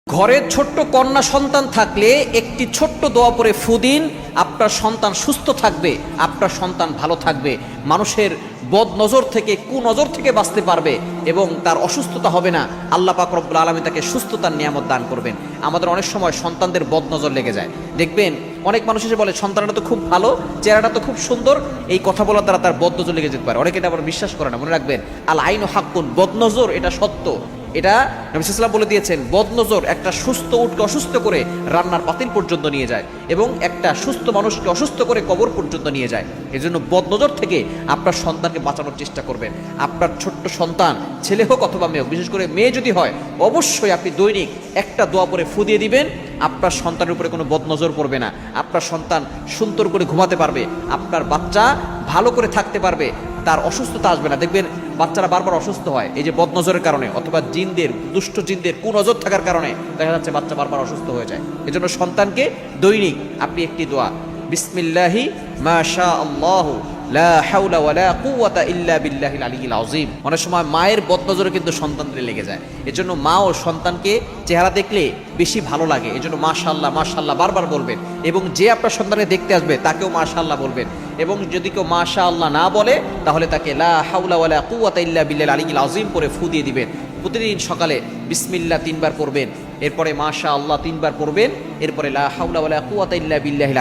ঘরে ছোট্ট কন্যা সন্তান থাকলে একটি ছোট্ট দোয়া পরে ফু দিন, আপনার সন্তান সুস্থ থাকবে, আপনার সন্তান ভালো থাকবে, মানুষের বদ নজর থেকে কুনজর থেকে বাঁচতে পারবে এবং তার অসুস্থতা হবে না। আল্লাহ পাক রব্বুল আলামিন তাকে সুস্থতার নিয়ামত দান করবেন। আমাদের অনেক সময় সন্তানদের বদ নজর লেগে যায়, দেখবেন অনেক মানুষ এসে বলে সন্তানটা তো খুব ভালো, চেহারাটা তো খুব সুন্দর, এই কথা বলার দ্বারা তার বদ নজর লেগে যেতে পারে। অনেকে এটা আবার বিশ্বাস করে না। মনে রাখবেন, আল আইনু হাক্কুন, বদ নজর এটা সত্য। এটা নবী সাল্লাল্লাহু আলাইহি ওয়াসাল্লাম বলে দিয়েছেন, বদনজর একটা সুস্থ উটকে অসুস্থ করে রান্নার পাতিল পর্যন্ত নিয়ে যায় এবং একটা সুস্থ মানুষকে অসুস্থ করে কবর পর্যন্ত নিয়ে যায়। এজন্য বদনজর থেকে আপনার সন্তানকে বাঁচানোর চেষ্টা করবেন। আপনার ছোট্ট সন্তান, ছেলে হোক অথবা মেয়ে হোক, বিশেষ করে মেয়ে যদি হয়, অবশ্যই আপনি দৈনিক একটা দোয়া পরে ফু দিয়ে দিবেন। আপনার সন্তানের উপরে কোনো বদনজর পড়বে না, আপনার সন্তান সুন্দর করে ঘুমাতে পারবে, আপনার বাচ্চা ভালো করে থাকতে পারবে, তার অসুস্থতা আসবে না। দেখবেন বাচ্চারা বারবার অসুস্থ হয় এই যে বদনজরের কারণে, অথবা জিনদের, দুষ্ট জিনদের কুনজর থাকার কারণে দেখা যাচ্ছে বাচ্চা বারবার অসুস্থ হয়ে যায়। এজন্য সন্তানকে দৈনিক আপনি একটি দোয়া, বিসমিল্লাহি মাশা আল্লাহু লা হাওলা ওয়ালা কুওয়াতা ইল্লা বিল্লাহিল আলিয়্যিল আযীম। অনেক সময় মায়ের বদনজরে কিন্তু সন্তানদের লেগে যায়। এজন্য মা ও সন্তানকে চেহারা দেখলে বেশি ভালো লাগে। এজন্য মাশাআল্লাহ মাশাআল্লাহ বারবার বলবেন, এবং যে আপনার সন্তানকে দেখতে আসবে তাকেও মাশাআল্লাহ বলবেন। এবং যদি কেউ মাশাআল্লাহ না বলে তাহলে তাকে লা হাওলা ওয়ালা কুওয়াতা ইল্লা বিল্লাহিল আলিয়্যিল আযীম পড়ে ফু দিয়ে দিবেন। প্রতিদিন সকালে বিসমিল্লাহ 3 বার পড়বেন, এরপরে মাশাআল্লাহ 3 বার পড়বেন, এরপরে লা হাওলা ওয়ালা কুওয়াতা ইল্লা বিল্লাহিল